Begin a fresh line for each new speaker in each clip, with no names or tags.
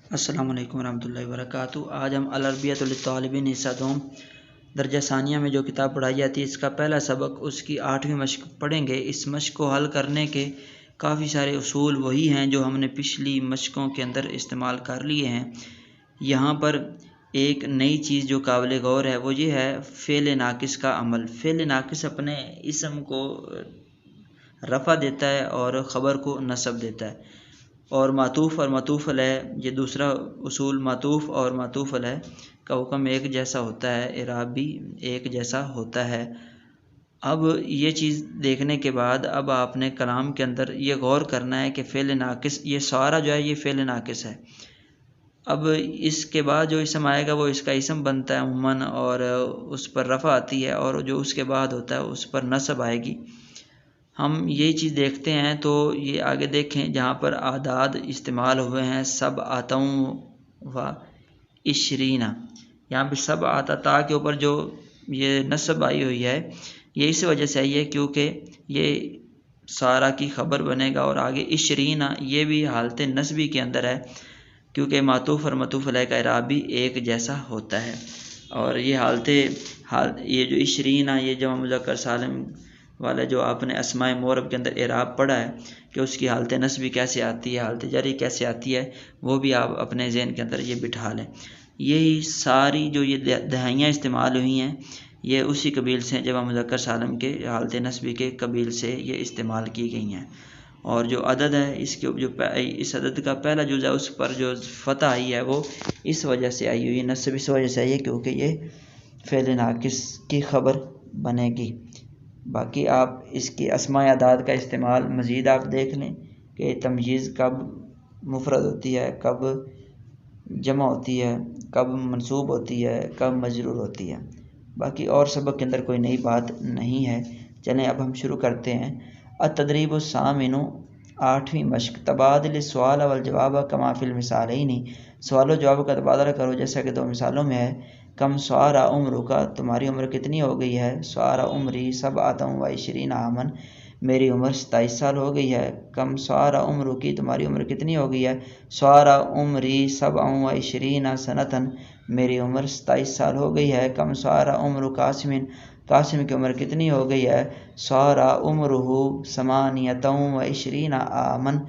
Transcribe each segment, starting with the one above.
अस्सलाम वालेकुम रहमतुल्लाहि व बरकातुहू। आज हम अल-अरबिय्यतु लित-तालिबीन हिस्सा दोम दर्जा सानिया में जो किताब पढ़ाई जाती है इसका पहला सबक उसकी 8वीं मश्क पढ़ेंगे। इस मश्क को हल करने के काफ़ी सारे उसूल वही हैं जो हमने पिछली मश्कों के अंदर इस्तेमाल कर लिए हैं। यहाँ पर एक नई चीज़ जो काबिल गौर है वो ये है फ़ेल नाकिस का अमल। फ़ेल नाकिस अपने इसम को रफ़ा देता है और ख़बर को नस्ब देता है, और मातूफ़ और मातूफ़ अलैह ये दूसरा उसूल। मातूफ़ और मातूफ़ अलैह का हुक्म एक जैसा होता है, इराब भी एक जैसा होता है। अब ये चीज़ देखने के बाद अब आपने कलाम के अंदर ये गौर करना है कि फ़ेल नाकिस ये सारा जो है ये फ़ेल नाकिस है। अब इसके बाद जो इसम आएगा वो इसका इसम बनता है उम्मन, और उस पर रफ़ा आती है, और जो उसके बाद होता है उस पर नस्ब आएगी। हम यही चीज़ देखते हैं तो ये आगे देखें जहाँ पर आदाद इस्तेमाल हुए हैं सब आताऊँ व इशरीना। यहाँ पे सब आता ता के ऊपर जो ये नस्ब आई हुई है ये इस वजह से आई है क्योंकि ये सारा की ख़बर बनेगा, और आगे इशरीना ये भी हालत नस्बी के अंदर है क्योंकि मातूफ़ और मातूफ़ अलैह का इराब भी एक जैसा होता है। और ये ये जो इशरीना ये जमा मुज़क्कर सालिम वाला जो आपने अस्माए मोरब के अंदर इराब पढ़ा है कि उसकी हालत नस्बी कैसे आती है, हालत जरी कैसे आती है, वो भी आप अपने ज़हन के अंदर ये बिठा लें। यही सारी जो ये दहाइयाँ इस्तेमाल हुई हैं ये उसी कबील से जमा मुज़क्कर सालिम के हालत नस्बी के कबील से ये इस्तेमाल की गई हैं। और जो अदद है इसके जो इस अदद का पहला जुज़ है उस पर जो फ़तह आई है वो इस वजह से आई हुई है, नस्ब इस वजह से आई है क्योंकि ये फ़ेल नाकिस की ख़बर बनेगी। बाकी आप इसकी अस्माए अदाद का इस्तेमाल मज़ीद आप देख लें कि तमयीज़ कब मुफ़रद होती है, कब जमा होती है, कब मंसूब होती है, कब मजरूर होती है। बाकी और सबक के अंदर कोई नई बात नहीं है। चलें अब हम शुरू करते हैं। अत-तदरीबु सामिनु 8वीं मश्क। तबादल सवाल वल जवाब कमा फिल मिसालैनि। सवाल जवाब का तबादला करो जैसा कि दो मिसालों में है। कम सारा उम्र का, तुम्हारी उम्र कितनी हो गई है। सारा उम्री सब आतम व इशरीन आमन, मेरी उम्र 27 साल हो गई है। कम सारा उम्र की, तुम्हारी उम्र कितनी हो गई है। सारा उम्री सब व इशरीन सनतन, मेरी उम्र 27 साल हो गई है। कम सारा उम्र कासिमिन, कासिम की उम्र कितनी हो गई है। सारा उम्रहु समानियतम व इशरीन आमन,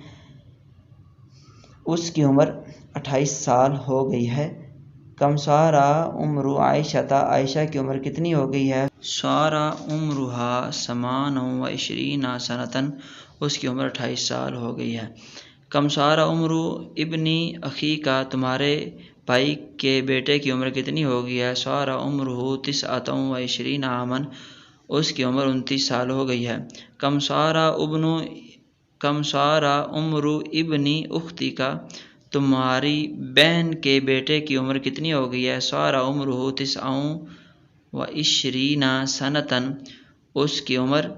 उसकी उम्र 28 साल हो गई है। कम सारा उम्र आयशा, आयशा की उम्र कितनी हो गई है। सारा उम्रुहा समान व इशरीना सनतन, उसकी उम्र 28 साल हो गई है। कम सारा उम्र इब्नी अखी का, तुम्हारे भाई के बेटे की उम्र कितनी हो गई है। सारा उम्र तिसअतम व इशरीना आमन, उसकी उम्र 29 साल हो गई है। कम सारा उम्र इब्नी उख्ती का, तुम्हारी बहन के बेटे की उम्र कितनी हो गई है। सारा उम्र तिसअ व इशरीना सनतन, उसकी उम्र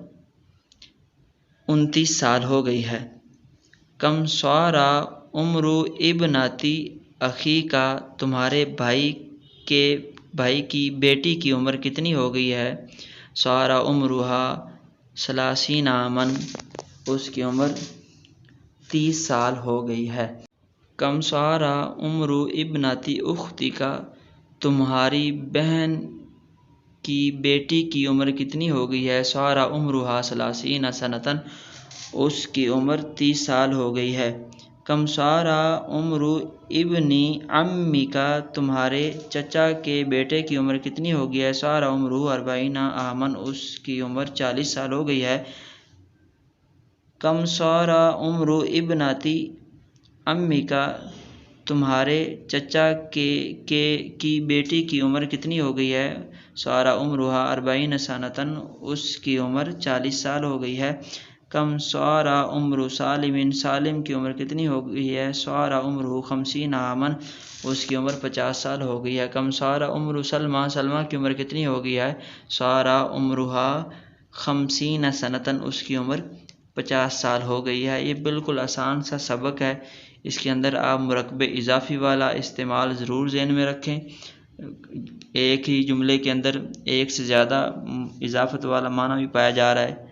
29 साल हो गई है। कम सारा उम्र इब्नती अखी का, तुम्हारे भाई की बेटी की उम्र कितनी हो गई है। सारा उम्रुहा सलासीन आमन, उसकी उम्र 30 साल हो गई है। कम सारा उम्र इब्नती उख्ती का, तुम्हारी बहन की बेटी की उम्र कितनी हो गई है। सारा उम्रुहा सलासीन सनतन, उसकी उम्र 30 साल हो गई है। कम सारा उम्र इब्नी अम्मी का, तुम्हारे चचा के बेटे की उम्र कितनी हो गई है। सारा उम्र अरबाईना आमन, उसकी उम्र 40 साल हो गई है। कम सारा उम्र इब्नती अम्मी का, तुम्हारे चचा की बेटी की उम्र कितनी हो गई है। सारा उम्रुहा अरबाईन सनतन, उसकी उम्र 40 साल हो गई है। कम सारा उम्र सालिमिन, सालिम की उम्र कितनी हो गई है। सारा उम्र 50 आमन, उसकी उम्र 50 साल हो गई है। कम सारा उम्र सलमा, सलमा की उम्र कितनी हो गई है। सारा उम्रुहा 50 सनतन, उसकी उम्र 50 साल हो गई है। ये बिल्कुल आसान सा सबक है। इसके अंदर आप मुरकब इजाफ़ी वाला इस्तेमाल ज़रूर ज़हन में रखें। एक ही जुमले के अंदर एक से ज़्यादा इजाफ़त वाला माना भी पाया जा रहा है।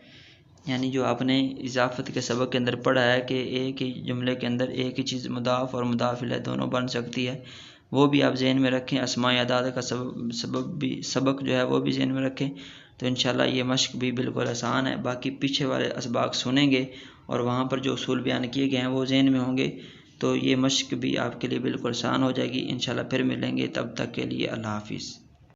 यानी जो आपने इजाफत के सबक के अंदर पढ़ा है कि एक ही जुमले के अंदर एक ही चीज़ मुदाफ और मुदाफ इलैह दोनों बन सकती है, वो भी आप जहन में रखें। अस्माए अदाद का सबक जो है वो भी जहन में रखें, तो इंशाल्लाह ये मश्क भी बिल्कुल आसान है। बाकी पीछे वाले असबाक सुनेंगे और वहाँ पर जो उसूल बयान किए गए हैं वो जहन में होंगे, तो ये मश्क भी आपके लिए बिल्कुल आसान हो जाएगी इंशाल्लाह। फिर मिलेंगे, तब तक के लिए अल्लाह हाफिज़।